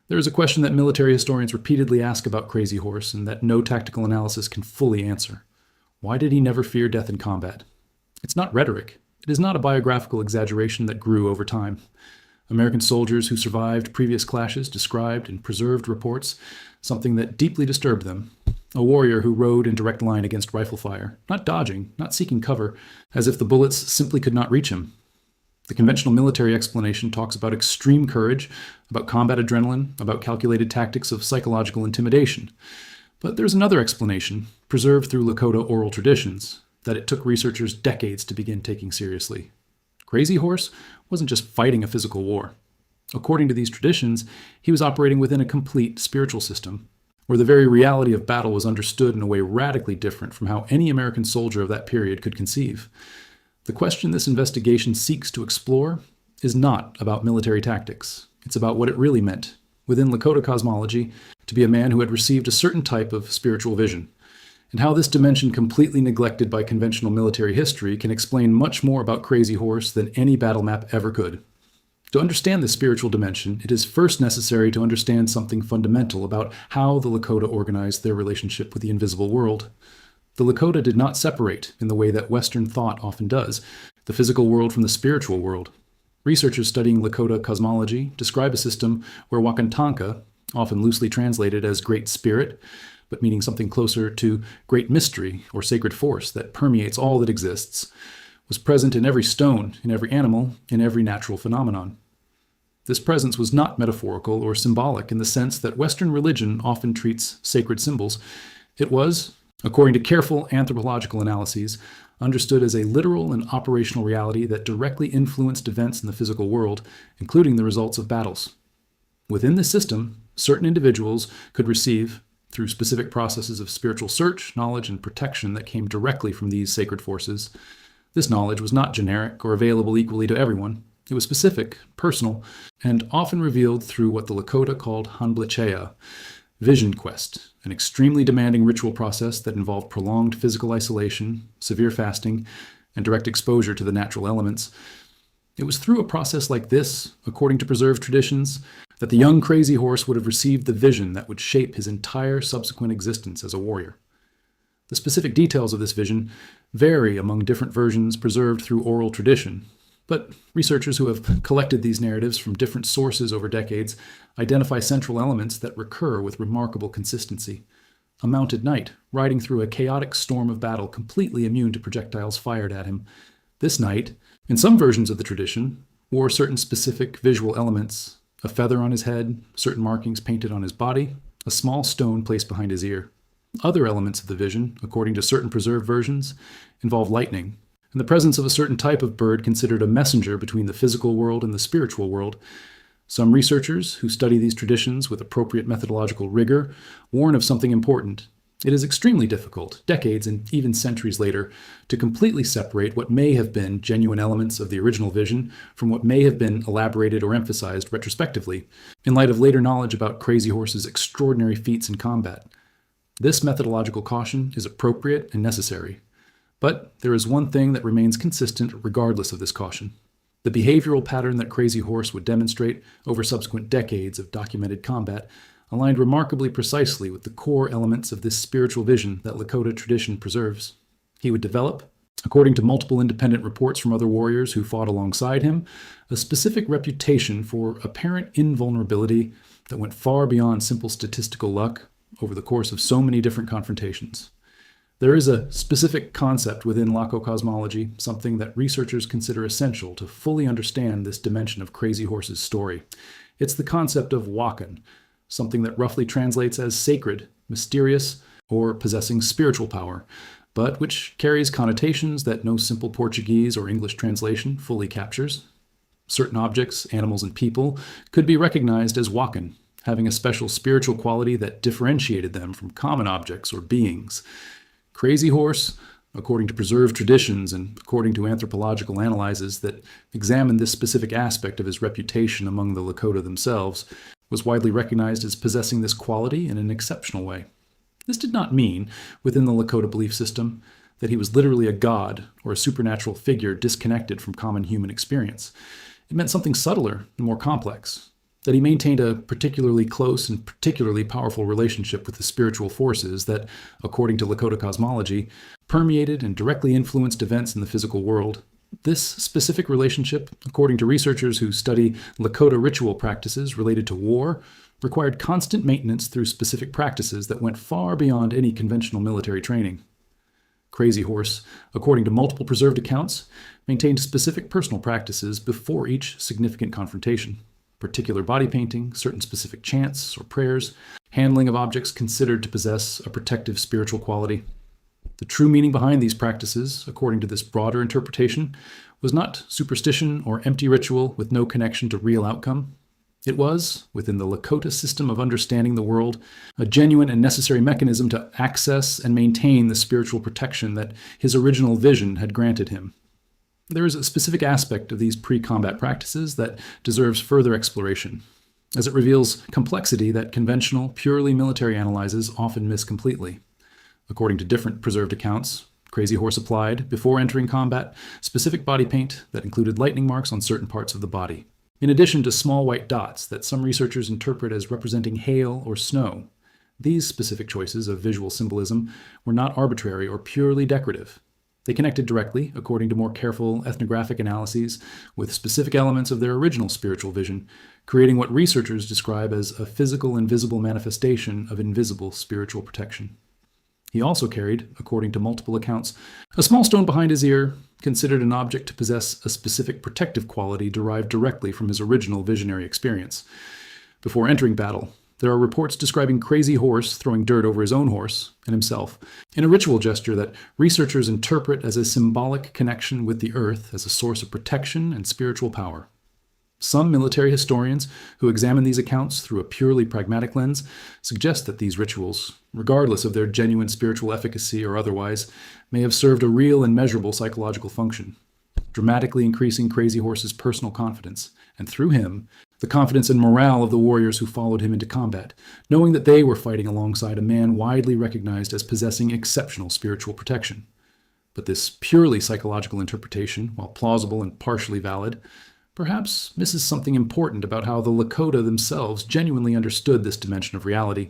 There is a question that military historians repeatedly ask about Crazy Horse and that no tactical analysis can fully answer. Why did he never fear death in combat? It's not rhetoric. It is not a biographical exaggeration that grew over time. American soldiers who survived previous clashes described in preserved reports something that deeply disturbed them. A warrior who rode in direct line against rifle fire, not dodging, not seeking cover, as if the bullets simply could not reach him. The conventional military explanation talks about extreme courage, about combat adrenaline, about calculated tactics of psychological intimidation. But there's another explanation, preserved through Lakota oral traditions, that it took researchers decades to begin taking seriously. Crazy Horse wasn't just fighting a physical war. According to these traditions, he was operating within a complete spiritual system, where the very reality of battle was understood in a way radically different from how any American soldier of that period could conceive. The question this investigation seeks to explore is not about military tactics. It's about what it really meant, within Lakota cosmology, to be a man who had received a certain type of spiritual vision, and how this dimension completely neglected by conventional military history can explain much more about Crazy Horse than any battle map ever could. To understand this spiritual dimension, it is first necessary to understand something fundamental about how the Lakota organized their relationship with the invisible world. The Lakota did not separate, in the way that Western thought often does, the physical world from the spiritual world. Researchers studying Lakota cosmology describe a system where Wakantanka, often loosely translated as Great Spirit, but meaning something closer to Great Mystery or Sacred Force that permeates all that exists, was present in every stone, in every animal, in every natural phenomenon. This presence was not metaphorical or symbolic in the sense that Western religion often treats sacred symbols. It was, according to careful anthropological analyses, understood as a literal and operational reality that directly influenced events in the physical world, including the results of battles. Within this system, certain individuals could receive, through specific processes of spiritual search, knowledge, and protection that came directly from these sacred forces. This knowledge was not generic or available equally to everyone. It was specific, personal, and often revealed through what the Lakota called Hanblecheya, vision quest, an extremely demanding ritual process that involved prolonged physical isolation, severe fasting, and direct exposure to the natural elements. It was through a process like this, according to preserved traditions, that the young Crazy Horse would have received the vision that would shape his entire subsequent existence as a warrior. The specific details of this vision vary among different versions preserved through oral tradition, but researchers who have collected these narratives from different sources over decades identify central elements that recur with remarkable consistency. A mounted knight riding through a chaotic storm of battle completely immune to projectiles fired at him. This knight, in some versions of the tradition, wore certain specific visual elements: a feather on his head, certain markings painted on his body, a small stone placed behind his ear. Other elements of the vision, according to certain preserved versions, involve lightning, and the presence of a certain type of bird considered a messenger between the physical world and the spiritual world. Some researchers who study these traditions with appropriate methodological rigor warn of something important. It is extremely difficult, decades and even centuries later, to completely separate what may have been genuine elements of the original vision from what may have been elaborated or emphasized retrospectively, in light of later knowledge about Crazy Horse's extraordinary feats in combat. This methodological caution is appropriate and necessary. But there is one thing that remains consistent regardless of this caution. The behavioral pattern that Crazy Horse would demonstrate over subsequent decades of documented combat aligned remarkably precisely with the core elements of this spiritual vision that Lakota tradition preserves. He would develop, according to multiple independent reports from other warriors who fought alongside him, a specific reputation for apparent invulnerability that went far beyond simple statistical luck over the course of so many different confrontations. There is a specific concept within Lako cosmology, something that researchers consider essential to fully understand this dimension of Crazy Horse's story. It's the concept of Wakan, something that roughly translates as sacred, mysterious, or possessing spiritual power, but which carries connotations that no simple Portuguese or English translation fully captures. Certain objects, animals, and people could be recognized as Wakan, having a special spiritual quality that differentiated them from common objects or beings. Crazy Horse, according to preserved traditions and according to anthropological analyses that examine this specific aspect of his reputation among the Lakota themselves, was widely recognized as possessing this quality in an exceptional way. This did not mean, within the Lakota belief system, that he was literally a god or a supernatural figure disconnected from common human experience. It meant something subtler and more complex. that he maintained a particularly close and particularly powerful relationship with the spiritual forces that, according to Lakota cosmology, permeated and directly influenced events in the physical world. This specific relationship, according to researchers who study Lakota ritual practices related to war, required constant maintenance through specific practices that went far beyond any conventional military training. Crazy Horse, according to multiple preserved accounts, maintained specific personal practices before each significant confrontation. Particular body painting, certain specific chants or prayers, handling of objects considered to possess a protective spiritual quality. The true meaning behind these practices, according to this broader interpretation, was not superstition or empty ritual with no connection to real outcome. It was, within the Lakota system of understanding the world, a genuine and necessary mechanism to access and maintain the spiritual protection that his original vision had granted him. There is a specific aspect of these pre-combat practices that deserves further exploration, as it reveals complexity that conventional, purely military analyses often miss completely. According to different preserved accounts, Crazy Horse applied, before entering combat, specific body paint that included lightning marks on certain parts of the body, in addition to small white dots that some researchers interpret as representing hail or snow. These specific choices of visual symbolism were not arbitrary or purely decorative. They connected directly, according to more careful ethnographic analyses, with specific elements of their original spiritual vision, creating what researchers describe as a physical and visible manifestation of invisible spiritual protection. He also carried, according to multiple accounts, a small stone behind his ear, considered an object to possess a specific protective quality derived directly from his original visionary experience. Before entering battle, there are reports describing Crazy Horse throwing dirt over his own horse and himself, in a ritual gesture that researchers interpret as a symbolic connection with the earth as a source of protection and spiritual power. Some military historians who examine these accounts through a purely pragmatic lens suggest that these rituals, regardless of their genuine spiritual efficacy or otherwise, may have served a real and measurable psychological function, dramatically increasing Crazy Horse's personal confidence, and through him, the confidence and morale of the warriors who followed him into combat, knowing that they were fighting alongside a man widely recognized as possessing exceptional spiritual protection. But this purely psychological interpretation, while plausible and partially valid, perhaps misses something important about how the Lakota themselves genuinely understood this dimension of reality.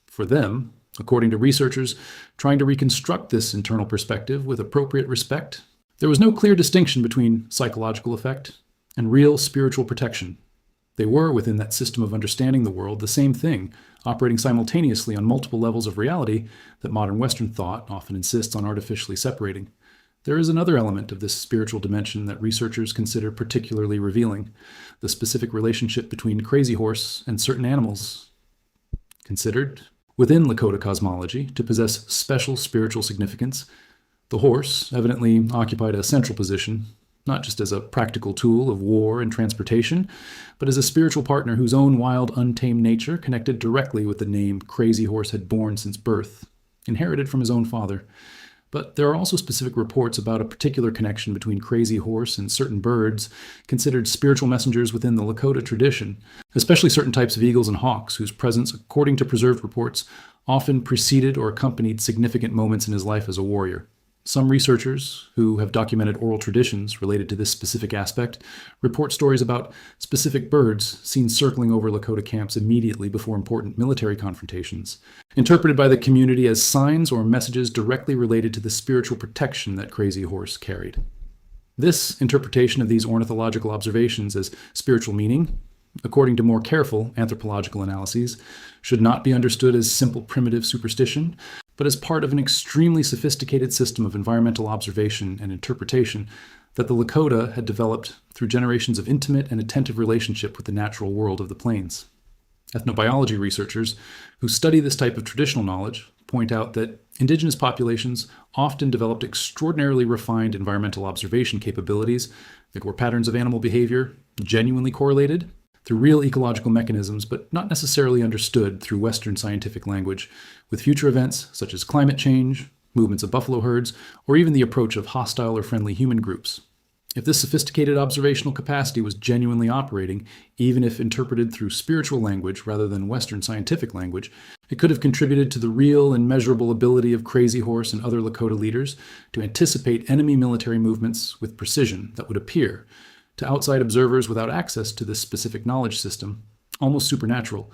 For them, according to researchers trying to reconstruct this internal perspective with appropriate respect, there was no clear distinction between psychological effect and real spiritual protection. They were, within that system of understanding the world, the same thing, operating simultaneously on multiple levels of reality that modern Western thought often insists on artificially separating. There is another element of this spiritual dimension that researchers consider particularly revealing, the specific relationship between Crazy Horse and certain animals, considered, within Lakota cosmology, to possess special spiritual significance. The horse evidently occupied a central position, not just as a practical tool of war and transportation, but as a spiritual partner whose own wild, untamed nature connected directly with the name Crazy Horse had borne since birth, inherited from his own father. But there are also specific reports about a particular connection between Crazy Horse and certain birds considered spiritual messengers within the Lakota tradition, especially certain types of eagles and hawks whose presence, according to preserved reports, often preceded or accompanied significant moments in his life as a warrior. Some researchers, who have documented oral traditions related to this specific aspect, report stories about specific birds seen circling over Lakota camps immediately before important military confrontations, interpreted by the community as signs or messages directly related to the spiritual protection that Crazy Horse carried. This interpretation of these ornithological observations as spiritual meaning, according to more careful anthropological analyses, should not be understood as simple primitive superstition, but as part of an extremely sophisticated system of environmental observation and interpretation that the Lakota had developed through generations of intimate and attentive relationship with the natural world of the plains. Ethnobiology researchers who study this type of traditional knowledge point out that indigenous populations often developed extraordinarily refined environmental observation capabilities where patterns of animal behavior genuinely correlated through real ecological mechanisms, but not necessarily understood through Western scientific language, with future events such as climate change, movements of buffalo herds, or even the approach of hostile or friendly human groups. If this sophisticated observational capacity was genuinely operating, even if interpreted through spiritual language rather than Western scientific language, it could have contributed to the real and measurable ability of Crazy Horse and other Lakota leaders to anticipate enemy military movements with precision that would appear, to outside observers without access to this specific knowledge system, almost supernatural.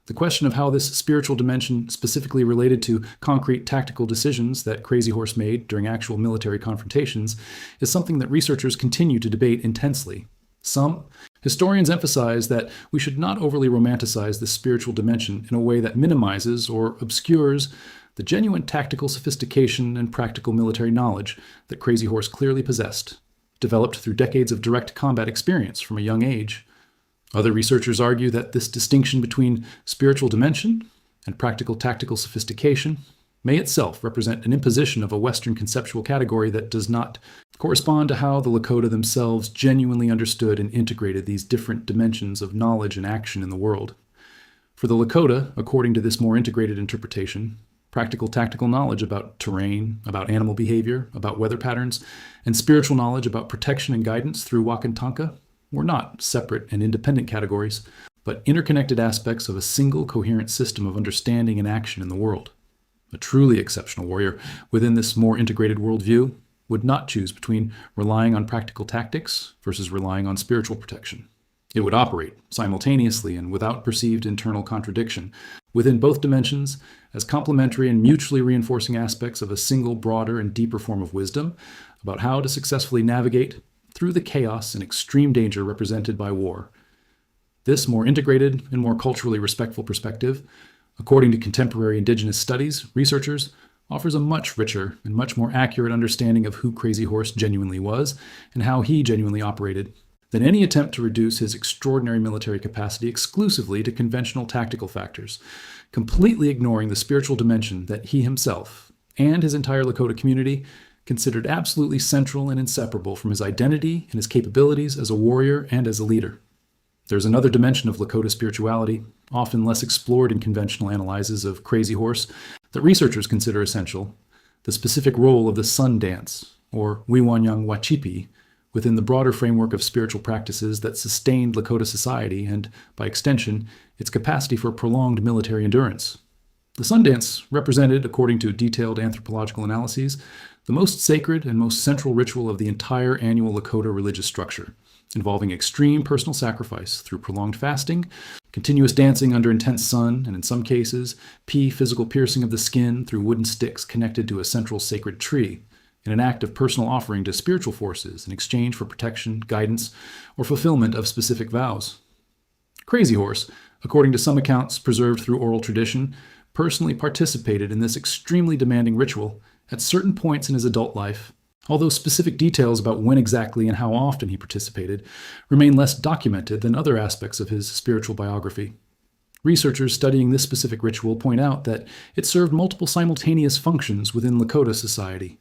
The question of how this spiritual dimension specifically related to concrete tactical decisions that Crazy Horse made during actual military confrontations is something that researchers continue to debate intensely. Some historians emphasize that we should not overly romanticize this spiritual dimension in a way that minimizes or obscures the genuine tactical sophistication and practical military knowledge that Crazy Horse clearly possessed, developed through decades of direct combat experience from a young age. Other researchers argue that this distinction between spiritual dimension and practical tactical sophistication may itself represent an imposition of a Western conceptual category that does not correspond to how the Lakota themselves genuinely understood and integrated these different dimensions of knowledge and action in the world. For the Lakota, according to this more integrated interpretation, practical tactical knowledge about terrain, about animal behavior, about weather patterns, and spiritual knowledge about protection and guidance through Wakantanka were not separate and independent categories, but interconnected aspects of a single coherent system of understanding and action in the world. A truly exceptional warrior within this more integrated worldview would not choose between relying on practical tactics versus relying on spiritual protection. It would operate simultaneously and without perceived internal contradiction within both dimensions as complementary and mutually reinforcing aspects of a single broader and deeper form of wisdom about how to successfully navigate through the chaos and extreme danger represented by war. This more integrated and more culturally respectful perspective, according to contemporary indigenous studies, researchers, offers a much richer and much more accurate understanding of who Crazy Horse genuinely was and how he genuinely operated than any attempt to reduce his extraordinary military capacity exclusively to conventional tactical factors, completely ignoring the spiritual dimension that he himself and his entire Lakota community considered absolutely central and inseparable from his identity and his capabilities as a warrior and as a leader. There's another dimension of Lakota spirituality, often less explored in conventional analyses of Crazy Horse, that researchers consider essential: the specific role of the sun dance, or Wiwanyang Wachipi, within the broader framework of spiritual practices that sustained Lakota society and, by extension, its capacity for prolonged military endurance. The sun dance represented, according to detailed anthropological analyses, the most sacred and most central ritual of the entire annual Lakota religious structure, involving extreme personal sacrifice through prolonged fasting, continuous dancing under intense sun, and in some cases, physical piercing of the skin through wooden sticks connected to a central sacred tree, in an act of personal offering to spiritual forces in exchange for protection, guidance, or fulfillment of specific vows. Crazy Horse, according to some accounts preserved through oral tradition, personally participated in this extremely demanding ritual at certain points in his adult life, although specific details about when exactly and how often he participated remain less documented than other aspects of his spiritual biography. Researchers studying this specific ritual point out that it served multiple simultaneous functions within Lakota society: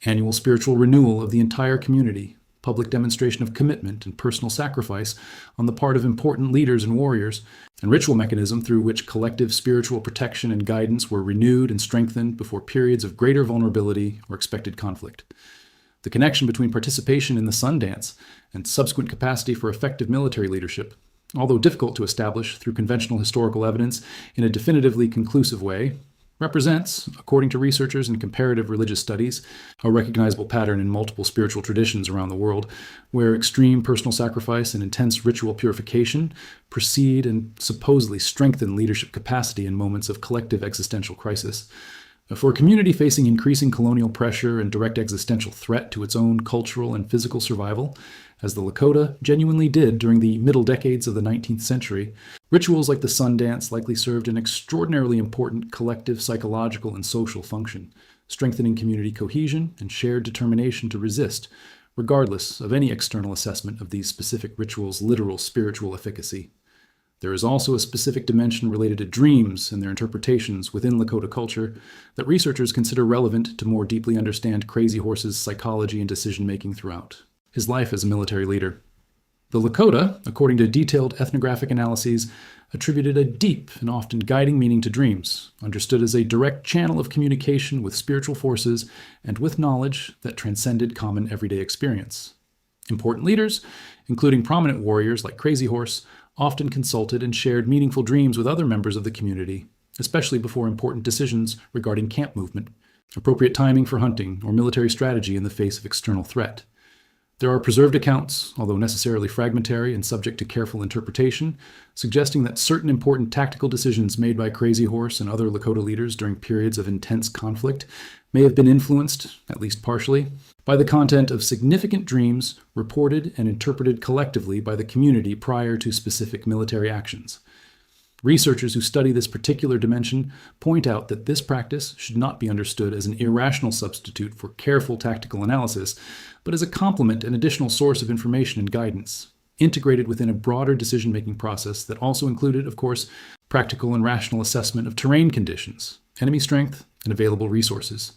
annual spiritual renewal of the entire community, public demonstration of commitment and personal sacrifice on the part of important leaders and warriors, and ritual mechanism through which collective spiritual protection and guidance were renewed and strengthened before periods of greater vulnerability or expected conflict. The connection between participation in the sun dance and subsequent capacity for effective military leadership, although difficult to establish through conventional historical evidence in a definitively conclusive way, represents, according to researchers in comparative religious studies, a recognizable pattern in multiple spiritual traditions around the world, where extreme personal sacrifice and intense ritual purification precede and supposedly strengthen leadership capacity in moments of collective existential crisis. For a community facing increasing colonial pressure and direct existential threat to its own cultural and physical survival, as the Lakota genuinely did during the middle decades of the 19th century, rituals like the sun dance likely served an extraordinarily important collective psychological and social function, strengthening community cohesion and shared determination to resist, regardless of any external assessment of these specific rituals' literal spiritual efficacy. There is also a specific dimension related to dreams and their interpretations within Lakota culture that researchers consider relevant to more deeply understand Crazy Horse's psychology and decision-making throughout his life as a military leader. The Lakota, according to detailed ethnographic analyses, attributed a deep and often guiding meaning to dreams, understood as a direct channel of communication with spiritual forces and with knowledge that transcended common everyday experience. Important leaders, including prominent warriors like Crazy Horse, often consulted and shared meaningful dreams with other members of the community, especially before important decisions regarding camp movement, appropriate timing for hunting, or military strategy in the face of external threat. There are preserved accounts, although necessarily fragmentary and subject to careful interpretation, suggesting that certain important tactical decisions made by Crazy Horse and other Lakota leaders during periods of intense conflict may have been influenced, at least partially, by the content of significant dreams reported and interpreted collectively by the community prior to specific military actions. Researchers who study this particular dimension point out that this practice should not be understood as an irrational substitute for careful tactical analysis, but as a complement and additional source of information and guidance, integrated within a broader decision-making process that also included, of course, practical and rational assessment of terrain conditions, enemy strength, and available resources.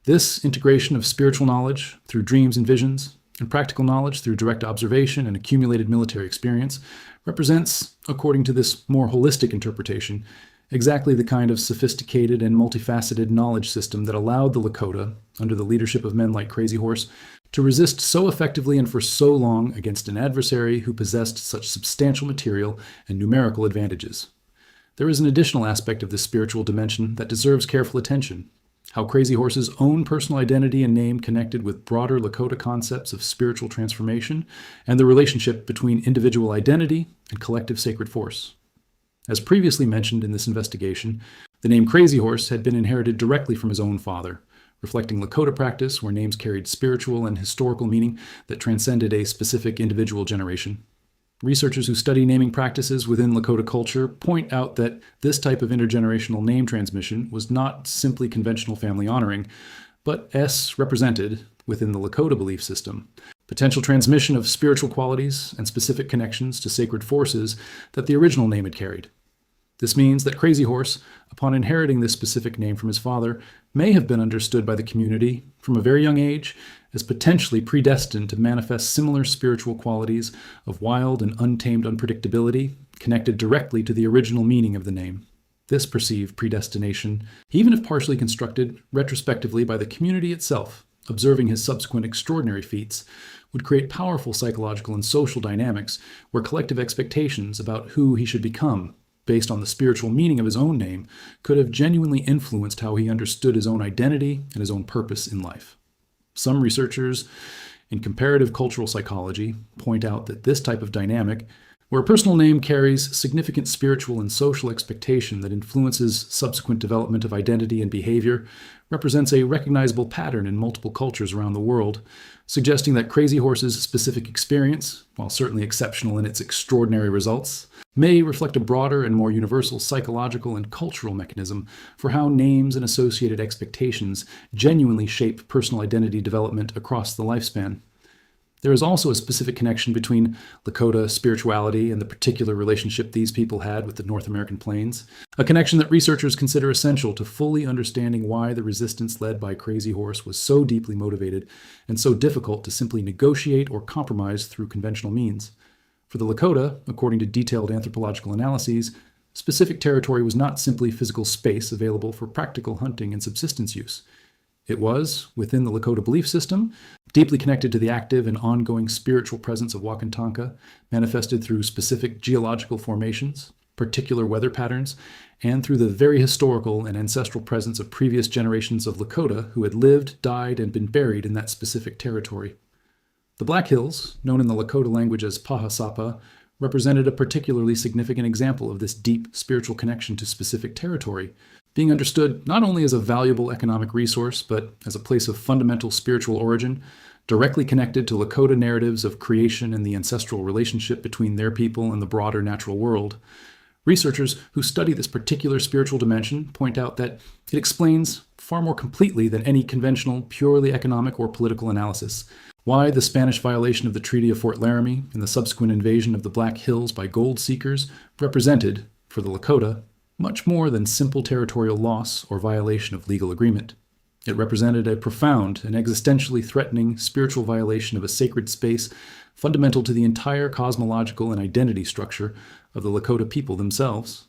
This integration of spiritual knowledge through dreams and visions, and practical knowledge through direct observation and accumulated military experience represents, according to this more holistic interpretation, exactly the kind of sophisticated and multifaceted knowledge system that allowed the Lakota, under the leadership of men like Crazy Horse, to resist so effectively and for so long against an adversary who possessed such substantial material and numerical advantages. There is an additional aspect of this spiritual dimension that deserves careful attention: how Crazy Horse's own personal identity and name connected with broader Lakota concepts of spiritual transformation and the relationship between individual identity and collective sacred force. As previously mentioned in this investigation, the name Crazy Horse had been inherited directly from his own father, reflecting Lakota practice where names carried spiritual and historical meaning that transcended a specific individual generation. Researchers who study naming practices within Lakota culture point out that this type of intergenerational name transmission was not simply conventional family honoring, but represented, within the Lakota belief system, potential transmission of spiritual qualities and specific connections to sacred forces that the original name had carried. This means that Crazy Horse, upon inheriting this specific name from his father, may have been understood by the community from a very young age as potentially predestined to manifest similar spiritual qualities of wild and untamed unpredictability connected directly to the original meaning of the name. This perceived predestination, even if partially constructed retrospectively by the community itself, observing his subsequent extraordinary feats, would create powerful psychological and social dynamics where collective expectations about who he should become, based on the spiritual meaning of his own name, could have genuinely influenced how he understood his own identity and his own purpose in life. Some researchers in comparative cultural psychology point out that this type of dynamic, where a personal name carries significant spiritual and social expectation that influences subsequent development of identity and behavior, represents a recognizable pattern in multiple cultures around the world, suggesting that Crazy Horse's specific experience, while certainly exceptional in its extraordinary results, may reflect a broader and more universal psychological and cultural mechanism for how names and associated expectations genuinely shape personal identity development across the lifespan. There is also a specific connection between Lakota spirituality and the particular relationship these people had with the North American plains, a connection that researchers consider essential to fully understanding why the resistance led by Crazy Horse was so deeply motivated and so difficult to simply negotiate or compromise through conventional means. For the Lakota, according to detailed anthropological analyses, specific territory was not simply physical space available for practical hunting and subsistence use. It was, within the Lakota belief system, deeply connected to the active and ongoing spiritual presence of Wakantanka, manifested through specific geological formations, particular weather patterns, and through the very historical and ancestral presence of previous generations of Lakota who had lived, died, and been buried in that specific territory. The Black Hills, known in the Lakota language as Pahasapa, represented a particularly significant example of this deep spiritual connection to specific territory, being understood not only as a valuable economic resource, but as a place of fundamental spiritual origin, directly connected to Lakota narratives of creation and the ancestral relationship between their people and the broader natural world. Researchers who study this particular spiritual dimension point out that it explains, far more completely than any conventional, purely economic or political analysis, why the Spanish violation of the Treaty of Fort Laramie and the subsequent invasion of the Black Hills by gold seekers represented, for the Lakota, much more than simple territorial loss or violation of legal agreement. It represented a profound and existentially threatening spiritual violation of a sacred space fundamental to the entire cosmological and identity structure of the Lakota people themselves.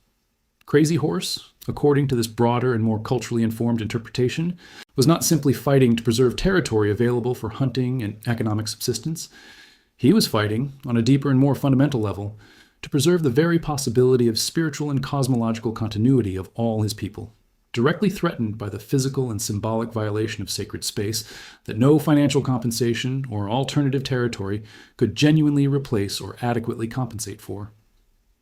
Crazy Horse, according to this broader and more culturally informed interpretation, was not simply fighting to preserve territory available for hunting and economic subsistence. He was fighting, on a deeper and more fundamental level, to preserve the very possibility of spiritual and cosmological continuity of all his people. directly threatened by the physical and symbolic violation of sacred space that no financial compensation or alternative territory could genuinely replace or adequately compensate for.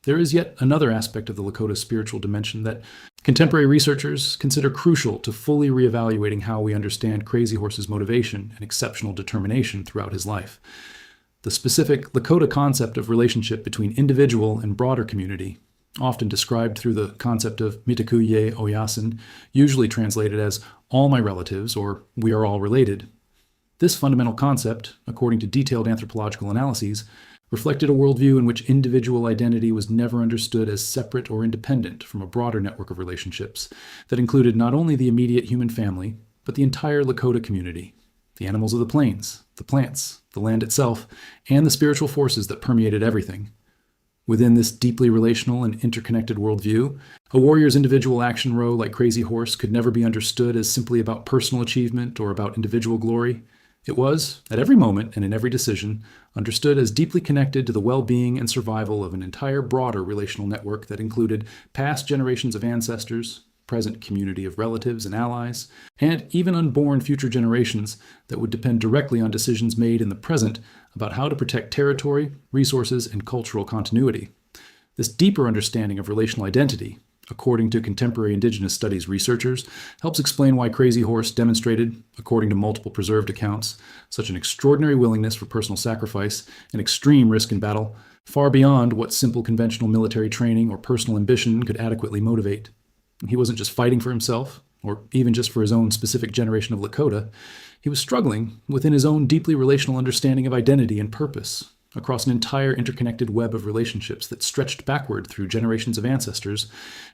There is yet another aspect of the Lakota spiritual dimension that contemporary researchers consider crucial to fully reevaluating how we understand Crazy Horse's motivation and exceptional determination throughout his life. The specific Lakota concept of relationship between individual and broader community, often described through the concept of mitakuye oyasin, usually translated as all my relatives or we are all related. This fundamental concept, according to detailed anthropological analyses, reflected a worldview in which individual identity was never understood as separate or independent from a broader network of relationships that included not only the immediate human family, but the entire Lakota community, the animals of the plains, the plants, the land itself, and the spiritual forces that permeated everything. Within this deeply relational and interconnected worldview, a warrior's individual action row like Crazy Horse could never be understood as simply about personal achievement or about individual glory. It was, at every moment and in every decision, understood as deeply connected to the well-being and survival of an entire broader relational network that included past generations of ancestors, present community of relatives and allies, and even unborn future generations that would depend directly on decisions made in the present about how to protect territory, resources, and cultural continuity. This deeper understanding of relational identity, according to contemporary Indigenous studies researchers, helps explain why Crazy Horse demonstrated, according to multiple preserved accounts, such an extraordinary willingness for personal sacrifice and extreme risk in battle, far beyond what simple conventional military training or personal ambition could adequately motivate. He wasn't just fighting for himself, or even just for his own specific generation of Lakota. He was struggling within his own deeply relational understanding of identity and purpose, across an entire interconnected web of relationships that stretched backward through generations of ancestors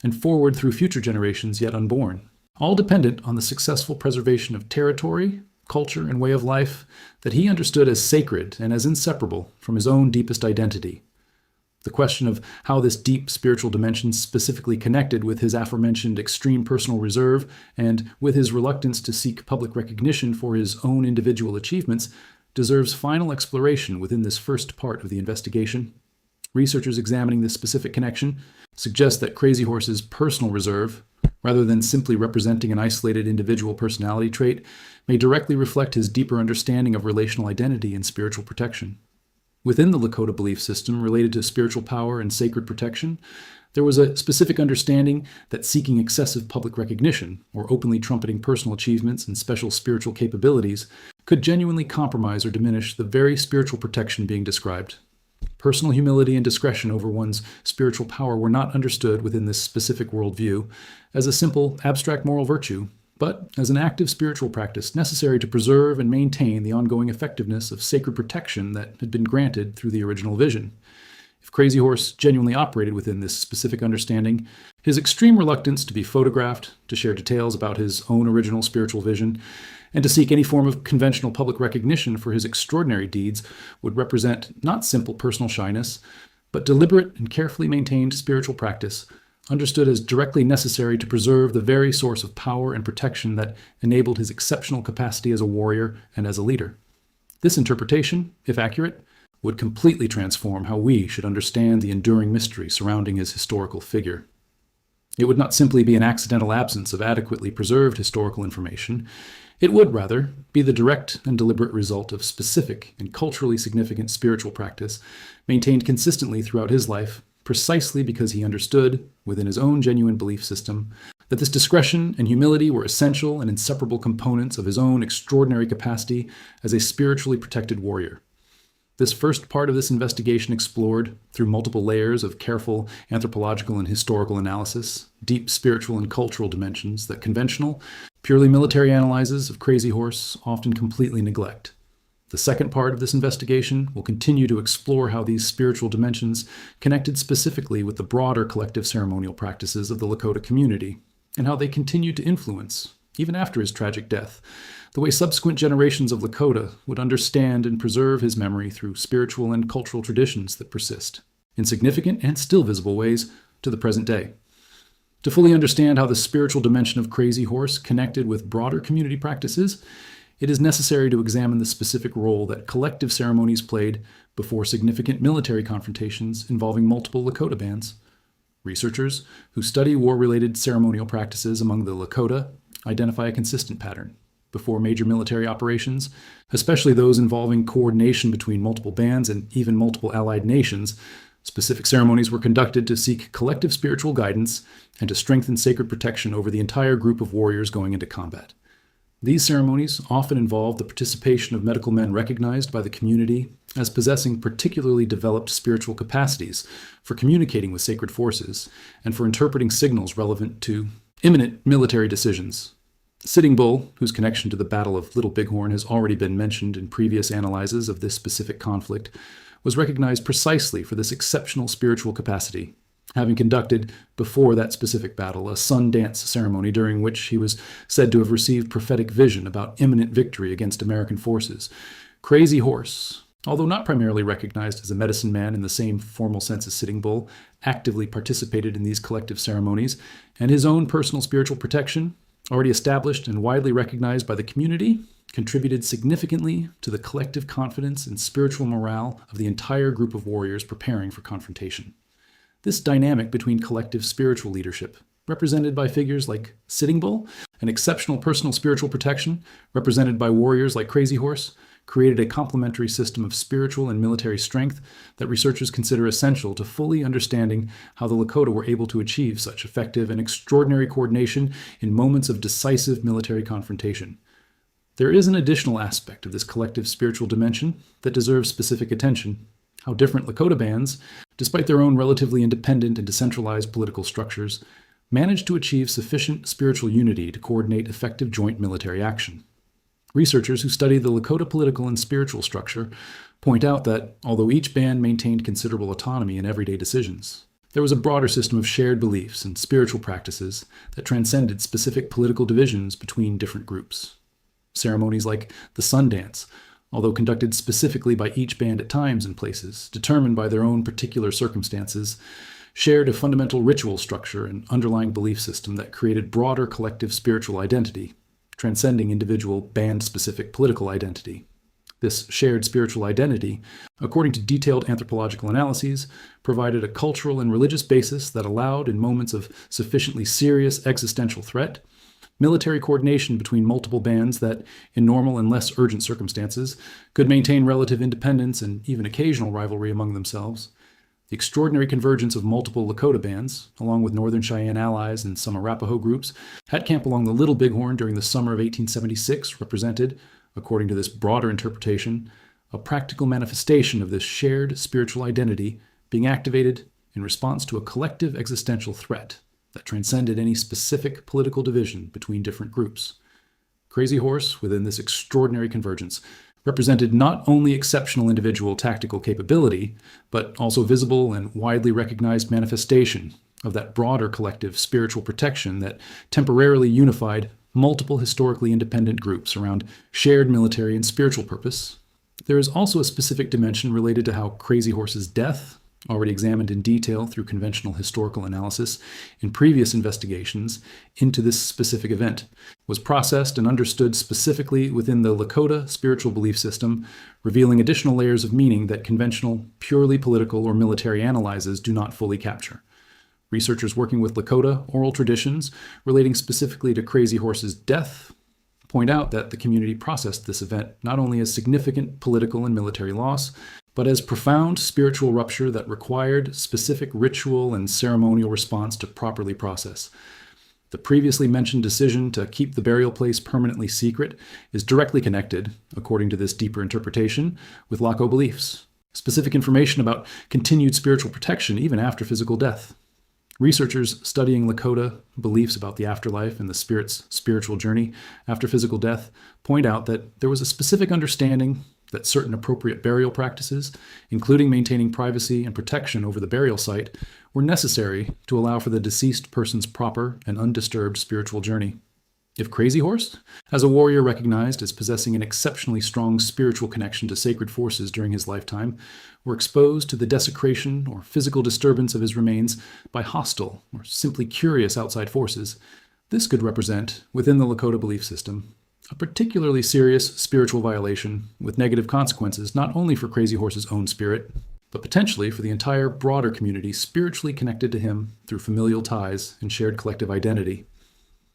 and forward through future generations yet unborn, all dependent on the successful preservation of territory, culture, and way of life that he understood as sacred and as inseparable from his own deepest identity. The question of how this deep spiritual dimension specifically connected with his aforementioned extreme personal reserve and with his reluctance to seek public recognition for his own individual achievements deserves final exploration within this first part of the investigation. Researchers examining this specific connection suggest that Crazy Horse's personal reserve, rather than simply representing an isolated individual personality trait, may directly reflect his deeper understanding of relational identity and spiritual protection. Within the Lakota belief system related to spiritual power and sacred protection, there was a specific understanding that seeking excessive public recognition or openly trumpeting personal achievements and special spiritual capabilities could genuinely compromise or diminish the very spiritual protection being described. Personal humility and discretion over one's spiritual power were not understood within this specific worldview as a simple, abstract moral virtue, but as an active spiritual practice necessary to preserve and maintain the ongoing effectiveness of sacred protection that had been granted through the original vision. If Crazy Horse genuinely operated within this specific understanding, his extreme reluctance to be photographed, to share details about his own original spiritual vision, and to seek any form of conventional public recognition for his extraordinary deeds would represent not simple personal shyness, but deliberate and carefully maintained spiritual practice, understood as directly necessary to preserve the very source of power and protection that enabled his exceptional capacity as a warrior and as a leader. This interpretation, if accurate, would completely transform how we should understand the enduring mystery surrounding his historical figure. It would not simply be an accidental absence of adequately preserved historical information. It would, rather, be the direct and deliberate result of specific and culturally significant spiritual practice maintained consistently throughout his life, precisely because he understood, within his own genuine belief system, that this discretion and humility were essential and inseparable components of his own extraordinary capacity as a spiritually protected warrior. This first part of this investigation explored, through multiple layers of careful anthropological and historical analysis, deep spiritual and cultural dimensions that conventional, purely military analyses of Crazy Horse often completely neglect. The second part of this investigation will continue to explore how these spiritual dimensions connected specifically with the broader collective ceremonial practices of the Lakota community, and how they continue to influence, even after his tragic death, the way subsequent generations of Lakota would understand and preserve his memory through spiritual and cultural traditions that persist, in significant and still visible ways, to the present day. To fully understand how the spiritual dimension of Crazy Horse connected with broader community practices, it is necessary to examine the specific role that collective ceremonies played before significant military confrontations involving multiple Lakota bands. Researchers who study war-related ceremonial practices among the Lakota identify a consistent pattern. Before major military operations, especially those involving coordination between multiple bands and even multiple allied nations, specific ceremonies were conducted to seek collective spiritual guidance and to strengthen sacred protection over the entire group of warriors going into combat. These ceremonies often involve the participation of medical men recognized by the community as possessing particularly developed spiritual capacities for communicating with sacred forces and for interpreting signals relevant to imminent military decisions. Sitting Bull, whose connection to the Battle of Little Bighorn has already been mentioned in previous analyses of this specific conflict, was recognized precisely for this exceptional spiritual capacity, having conducted, before that specific battle, a sun dance ceremony during which he was said to have received prophetic vision about imminent victory against American forces. Crazy Horse, although not primarily recognized as a medicine man in the same formal sense as Sitting Bull, actively participated in these collective ceremonies, and his own personal spiritual protection, already established and widely recognized by the community, contributed significantly to the collective confidence and spiritual morale of the entire group of warriors preparing for confrontation. This dynamic between collective spiritual leadership, represented by figures like Sitting Bull, and exceptional personal spiritual protection, represented by warriors like Crazy Horse, created a complementary system of spiritual and military strength that researchers consider essential to fully understanding how the Lakota were able to achieve such effective and extraordinary coordination in moments of decisive military confrontation. There is an additional aspect of this collective spiritual dimension that deserves specific attention: how different Lakota bands, despite their own relatively independent and decentralized political structures, managed to achieve sufficient spiritual unity to coordinate effective joint military action. Researchers who study the Lakota political and spiritual structure point out that, although each band maintained considerable autonomy in everyday decisions, there was a broader system of shared beliefs and spiritual practices that transcended specific political divisions between different groups. Ceremonies like the sun dance, although conducted specifically by each band at times and places, determined by their own particular circumstances, shared a fundamental ritual structure and underlying belief system that created broader collective spiritual identity, transcending individual band-specific political identity. This shared spiritual identity, according to detailed anthropological analyses, provided a cultural and religious basis that allowed, in moments of sufficiently serious existential threat, military coordination between multiple bands that, in normal and less urgent circumstances, could maintain relative independence and even occasional rivalry among themselves. The extraordinary convergence of multiple Lakota bands, along with Northern Cheyenne allies and some Arapaho groups, at camp along the Little Bighorn during the summer of 1876 represented, according to this broader interpretation, a practical manifestation of this shared spiritual identity being activated in response to a collective existential threat that transcended any specific political division between different groups. Crazy Horse, within this extraordinary convergence, represented not only exceptional individual tactical capability, but also visible and widely recognized manifestation of that broader collective spiritual protection that temporarily unified multiple historically independent groups around shared military and spiritual purpose. There is also a specific dimension related to how Crazy Horse's death, already examined in detail through conventional historical analysis in previous investigations into this specific event, was processed and understood specifically within the Lakota spiritual belief system, revealing additional layers of meaning that conventional, purely political or military analyses do not fully capture. Researchers working with Lakota oral traditions relating specifically to Crazy Horse's death point out that the community processed this event not only as significant political and military loss, but as profound spiritual rupture that required specific ritual and ceremonial response to properly process. The previously mentioned decision to keep the burial place permanently secret is directly connected, according to this deeper interpretation, with Lako beliefs, specific information about continued spiritual protection even after physical death. Researchers studying Lakota beliefs about the afterlife and the spirit's spiritual journey after physical death point out that there was a specific understanding that certain appropriate burial practices, including maintaining privacy and protection over the burial site, were necessary to allow for the deceased person's proper and undisturbed spiritual journey. If Crazy Horse, as a warrior recognized as possessing an exceptionally strong spiritual connection to sacred forces during his lifetime, were exposed to the desecration or physical disturbance of his remains by hostile or simply curious outside forces, this could represent, within the Lakota belief system, a particularly serious spiritual violation with negative consequences not only for Crazy Horse's own spirit, but potentially for the entire broader community spiritually connected to him through familial ties and shared collective identity.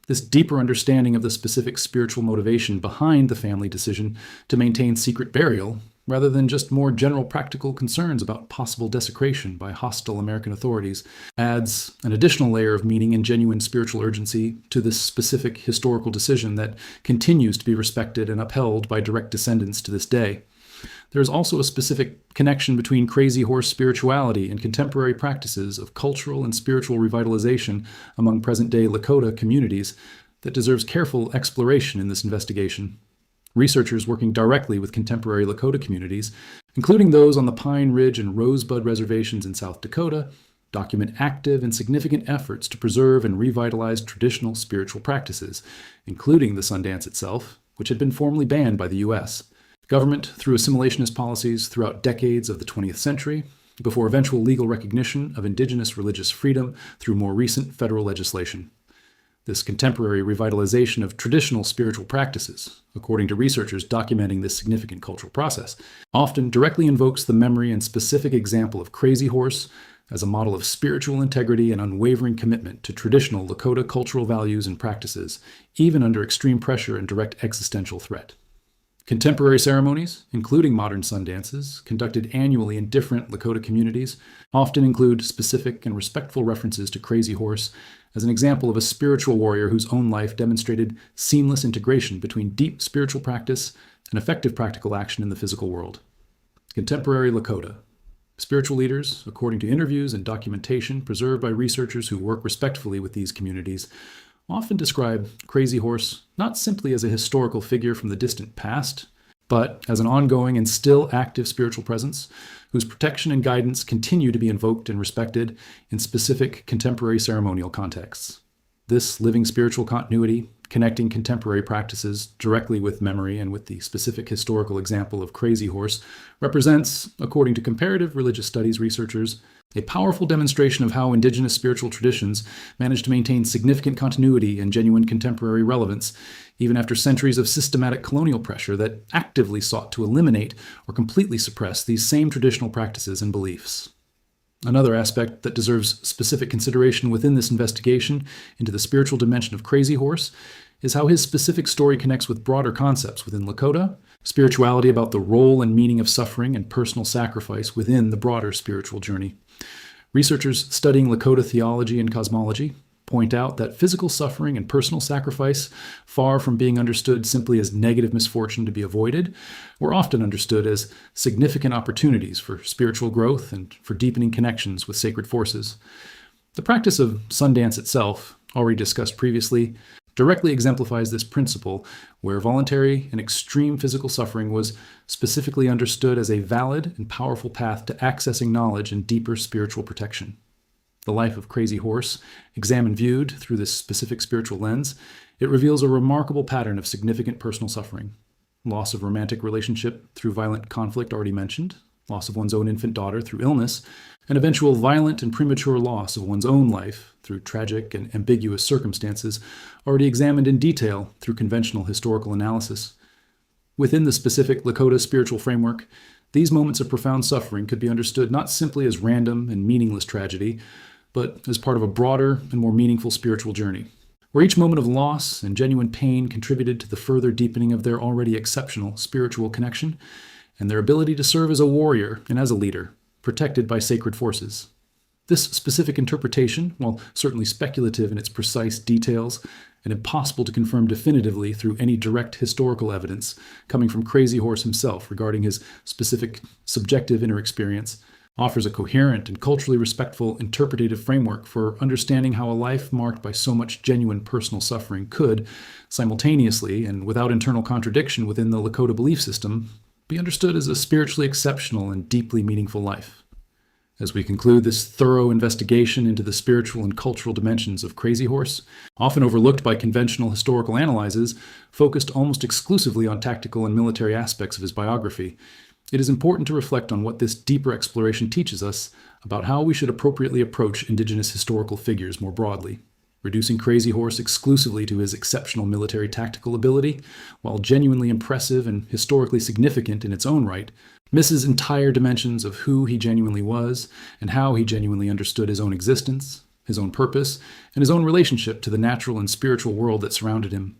This deeper understanding of the specific spiritual motivation behind the family decision to maintain secret burial, rather than just more general practical concerns about possible desecration by hostile American authorities, adds an additional layer of meaning and genuine spiritual urgency to this specific historical decision that continues to be respected and upheld by direct descendants to this day. There is also a specific connection between Crazy Horse spirituality and contemporary practices of cultural and spiritual revitalization among present-day Lakota communities that deserves careful exploration in this investigation. Researchers working directly with contemporary Lakota communities, including those on the Pine Ridge and Rosebud reservations in South Dakota, document active and significant efforts to preserve and revitalize traditional spiritual practices, including the Sundance itself, which had been formally banned by the U.S. government through assimilationist policies throughout decades of the 20th century, before eventual legal recognition of indigenous religious freedom through more recent federal legislation. This contemporary revitalization of traditional spiritual practices, according to researchers documenting this significant cultural process, often directly invokes the memory and specific example of Crazy Horse as a model of spiritual integrity and unwavering commitment to traditional Lakota cultural values and practices, even under extreme pressure and direct existential threat. Contemporary ceremonies, including modern Sundances, conducted annually in different Lakota communities, often include specific and respectful references to Crazy Horse as an example of a spiritual warrior whose own life demonstrated seamless integration between deep spiritual practice and effective practical action in the physical world. Contemporary Lakota. Spiritual leaders, according to interviews and documentation preserved by researchers who work respectfully with these communities, often describe Crazy Horse not simply as a historical figure from the distant past, but as an ongoing and still active spiritual presence whose protection and guidance continue to be invoked and respected in specific contemporary ceremonial contexts. This living spiritual continuity, connecting contemporary practices directly with memory and with the specific historical example of Crazy Horse, represents, according to comparative religious studies researchers, a powerful demonstration of how indigenous spiritual traditions manage to maintain significant continuity and genuine contemporary relevance, even after centuries of systematic colonial pressure that actively sought to eliminate or completely suppress these same traditional practices and beliefs. Another aspect that deserves specific consideration within this investigation into the spiritual dimension of Crazy Horse is how his specific story connects with broader concepts within Lakota, spirituality about the role and meaning of suffering and personal sacrifice within the broader spiritual journey. Researchers studying Lakota theology and cosmology point out that physical suffering and personal sacrifice, far from being understood simply as negative misfortune to be avoided, were often understood as significant opportunities for spiritual growth and for deepening connections with sacred forces. The practice of Sundance itself, already discussed previously, directly exemplifies this principle, where voluntary and extreme physical suffering was specifically understood as a valid and powerful path to accessing knowledge and deeper spiritual protection. The life of Crazy Horse, examined viewed through this specific spiritual lens, it reveals a remarkable pattern of significant personal suffering. Loss of romantic relationship through violent conflict already mentioned, loss of one's own infant daughter through illness, and eventual violent and premature loss of one's own life through tragic and ambiguous circumstances already examined in detail through conventional historical analysis. Within the specific Lakota spiritual framework, these moments of profound suffering could be understood not simply as random and meaningless tragedy, but as part of a broader and more meaningful spiritual journey, where each moment of loss and genuine pain contributed to the further deepening of their already exceptional spiritual connection and their ability to serve as a warrior and as a leader, protected by sacred forces. This specific interpretation, while certainly speculative in its precise details and impossible to confirm definitively through any direct historical evidence coming from Crazy Horse himself regarding his specific subjective inner experience, offers a coherent and culturally respectful interpretative framework for understanding how a life marked by so much genuine personal suffering could, simultaneously and without internal contradiction within the Lakota belief system, be understood as a spiritually exceptional and deeply meaningful life. As we conclude this thorough investigation into the spiritual and cultural dimensions of Crazy Horse, often overlooked by conventional historical analyses, focused almost exclusively on tactical and military aspects of his biography, it is important to reflect on what this deeper exploration teaches us about how we should appropriately approach Indigenous historical figures more broadly. Reducing Crazy Horse exclusively to his exceptional military tactical ability, while genuinely impressive and historically significant in its own right, misses entire dimensions of who he genuinely was and how he genuinely understood his own existence, his own purpose, and his own relationship to the natural and spiritual world that surrounded him.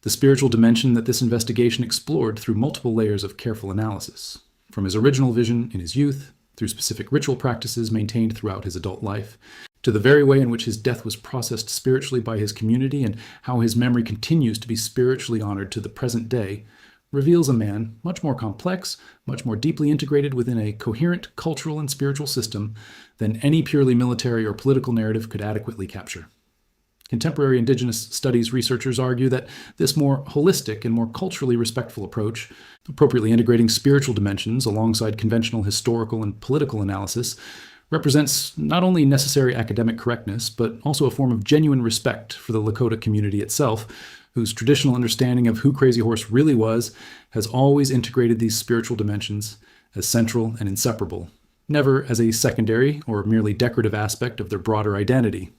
The spiritual dimension that this investigation explored through multiple layers of careful analysis, from his original vision in his youth, through specific ritual practices maintained throughout his adult life, to the very way in which his death was processed spiritually by his community and how his memory continues to be spiritually honored to the present day, reveals a man much more complex, much more deeply integrated within a coherent cultural and spiritual system than any purely military or political narrative could adequately capture. Contemporary Indigenous studies researchers argue that this more holistic and more culturally respectful approach, appropriately integrating spiritual dimensions alongside conventional historical and political analysis, represents not only necessary academic correctness, but also a form of genuine respect for the Lakota community itself, whose traditional understanding of who Crazy Horse really was has always integrated these spiritual dimensions as central and inseparable, never as a secondary or merely decorative aspect of their broader identity.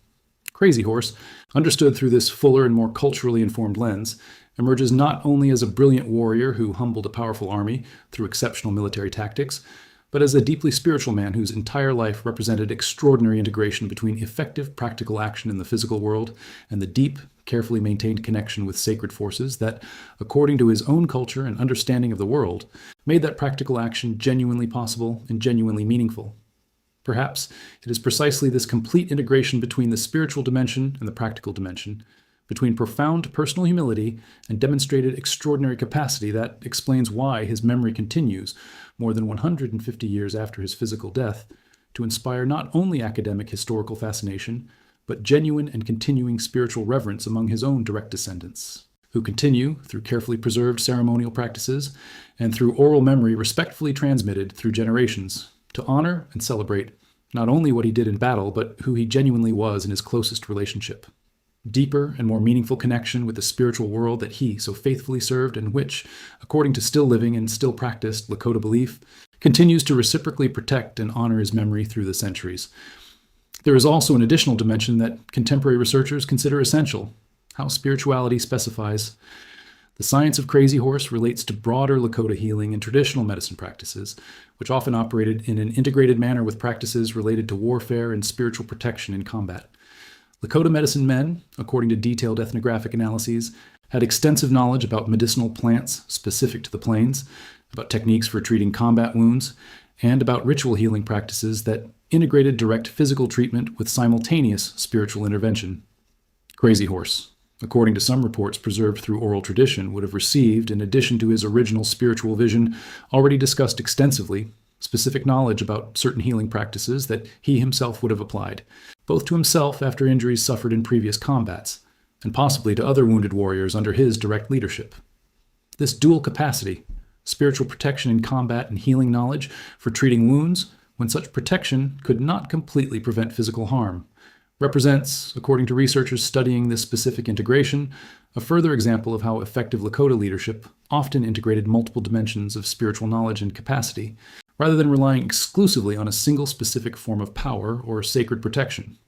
Crazy Horse, understood through this fuller and more culturally informed lens, emerges not only as a brilliant warrior who humbled a powerful army through exceptional military tactics, but as a deeply spiritual man whose entire life represented extraordinary integration between effective practical action in the physical world and the deep, carefully maintained connection with sacred forces that, according to his own culture and understanding of the world, made that practical action genuinely possible and genuinely meaningful. Perhaps it is precisely this complete integration between the spiritual dimension and the practical dimension, between profound personal humility and demonstrated extraordinary capacity, that explains why his memory continues, more than 150 years after his physical death, to inspire not only academic historical fascination, but genuine and continuing spiritual reverence among his own direct descendants, who continue, through carefully preserved ceremonial practices and through oral memory respectfully transmitted through generations, to honor and celebrate not only what he did in battle, but who he genuinely was in his closest relationship. Deeper and more meaningful connection with the spiritual world that he so faithfully served and which, according to still living and still practiced Lakota belief, continues to reciprocally protect and honor his memory through the centuries. There is also an additional dimension that contemporary researchers consider essential: how spirituality specifies. The science of Crazy Horse relates to broader Lakota healing and traditional medicine practices, which often operated in an integrated manner with practices related to warfare and spiritual protection in combat. Lakota medicine men, according to detailed ethnographic analyses, had extensive knowledge about medicinal plants specific to the plains, about techniques for treating combat wounds, and about ritual healing practices that integrated direct physical treatment with simultaneous spiritual intervention. Crazy Horse, according to some reports preserved through oral tradition, would have received, in addition to his original spiritual vision already discussed extensively, specific knowledge about certain healing practices that he himself would have applied, both to himself after injuries suffered in previous combats, and possibly to other wounded warriors under his direct leadership. This dual capacity, spiritual protection in combat and healing knowledge for treating wounds when such protection could not completely prevent physical harm, represents, according to researchers studying this specific integration, a further example of how effective Lakota leadership often integrated multiple dimensions of spiritual knowledge and capacity, rather than relying exclusively on a single specific form of power or sacred protection.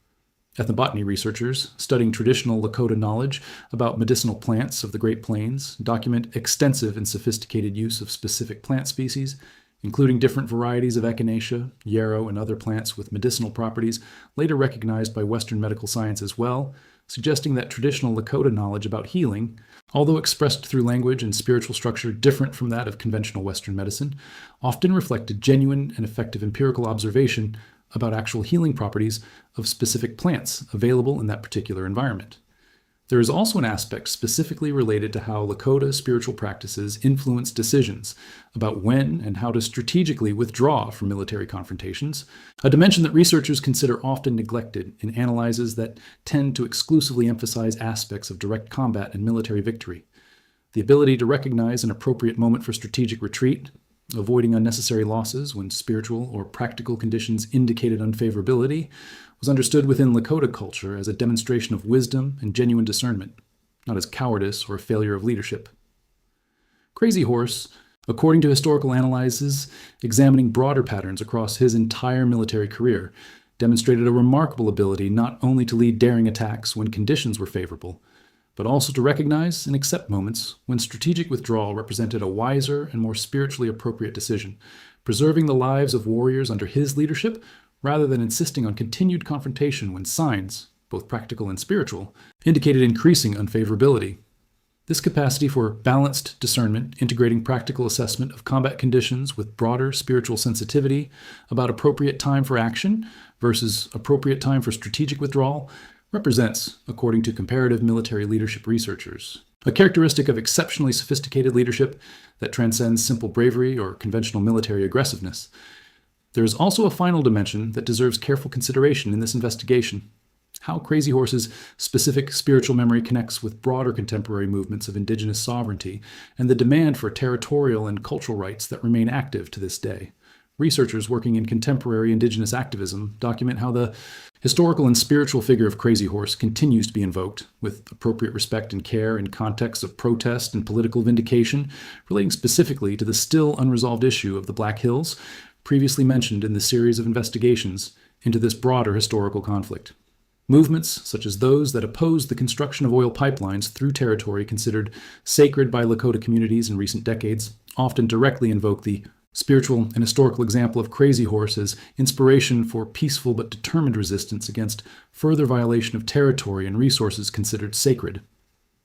Ethnobotany researchers studying traditional Lakota knowledge about medicinal plants of the Great Plains document extensive and sophisticated use of specific plant species, including different varieties of echinacea, yarrow, and other plants with medicinal properties later recognized by Western medical science as well, suggesting that traditional Lakota knowledge about healing, although expressed through language and spiritual structure different from that of conventional Western medicine, often reflected genuine and effective empirical observation about actual healing properties of specific plants available in that particular environment. There is also an aspect specifically related to how Lakota spiritual practices influence decisions about when and how to strategically withdraw from military confrontations, a dimension that researchers consider often neglected in analyses that tend to exclusively emphasize aspects of direct combat and military victory. The ability to recognize an appropriate moment for strategic retreat, avoiding unnecessary losses when spiritual or practical conditions indicated unfavorability, was understood within Lakota culture as a demonstration of wisdom and genuine discernment, not as cowardice or a failure of leadership. Crazy Horse, according to historical analyses examining broader patterns across his entire military career, demonstrated a remarkable ability not only to lead daring attacks when conditions were favorable, but also to recognize and accept moments when strategic withdrawal represented a wiser and more spiritually appropriate decision, preserving the lives of warriors under his leadership rather than insisting on continued confrontation when signs, both practical and spiritual, indicated increasing unfavorability. This capacity for balanced discernment, integrating practical assessment of combat conditions with broader spiritual sensitivity about appropriate time for action versus appropriate time for strategic withdrawal, represents, according to comparative military leadership researchers, a characteristic of exceptionally sophisticated leadership that transcends simple bravery or conventional military aggressiveness. There is also a final dimension that deserves careful consideration in this investigation: how Crazy Horse's specific spiritual memory connects with broader contemporary movements of indigenous sovereignty and the demand for territorial and cultural rights that remain active to this day. Researchers working in contemporary indigenous activism document how the historical and spiritual figure of Crazy Horse continues to be invoked, with appropriate respect and care in contexts of protest and political vindication, relating specifically to the still unresolved issue of the Black Hills, previously mentioned in the series of investigations into this broader historical conflict. Movements such as those that oppose the construction of oil pipelines through territory considered sacred by Lakota communities in recent decades often directly invoke the spiritual and historical example of Crazy Horse as inspiration for peaceful but determined resistance against further violation of territory and resources considered sacred.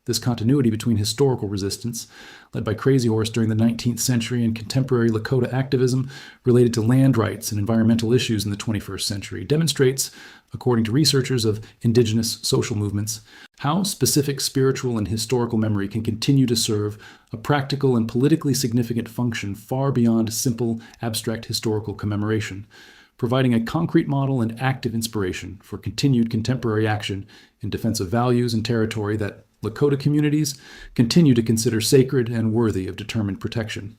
This continuity between historical resistance, led by Crazy Horse during the 19th century, and contemporary Lakota activism related to land rights and environmental issues in the 21st century, demonstrates, according to researchers of indigenous social movements, how specific spiritual and historical memory can continue to serve a practical and politically significant function far beyond simple, abstract historical commemoration, providing a concrete model and active inspiration for continued contemporary action in defense of values and territory that Lakota communities continue to consider sacred and worthy of determined protection.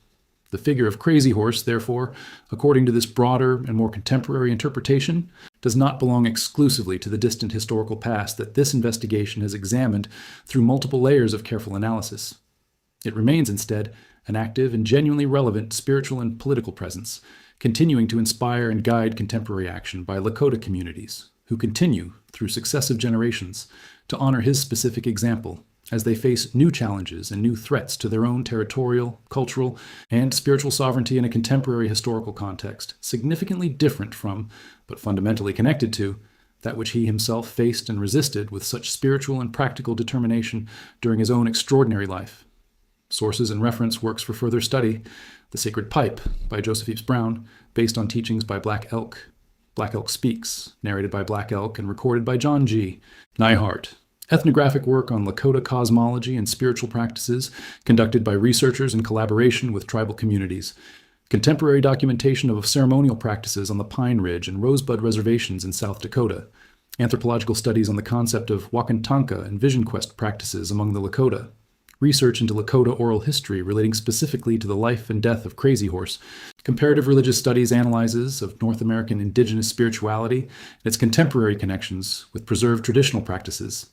The figure of Crazy Horse, therefore, according to this broader and more contemporary interpretation, does not belong exclusively to the distant historical past that this investigation has examined through multiple layers of careful analysis. It remains instead an active and genuinely relevant spiritual and political presence, continuing to inspire and guide contemporary action by Lakota communities, who continue, through successive generations, to honor his specific example as they face new challenges and new threats to their own territorial, cultural, and spiritual sovereignty in a contemporary historical context, significantly different from, but fundamentally connected to, that which he himself faced and resisted with such spiritual and practical determination during his own extraordinary life. Sources and reference works for further study: The Sacred Pipe by Joseph Eves Brown, based on teachings by Black Elk; Black Elk Speaks, narrated by Black Elk and recorded by John G. Nyhart; ethnographic work on Lakota cosmology and spiritual practices conducted by researchers in collaboration with tribal communities; contemporary documentation of ceremonial practices on the Pine Ridge and Rosebud reservations in South Dakota; anthropological studies on the concept of Wakantanka and vision quest practices among the Lakota; research into Lakota oral history relating specifically to the life and death of Crazy Horse; comparative religious studies analyses of North American indigenous spirituality and its contemporary connections with preserved traditional practices;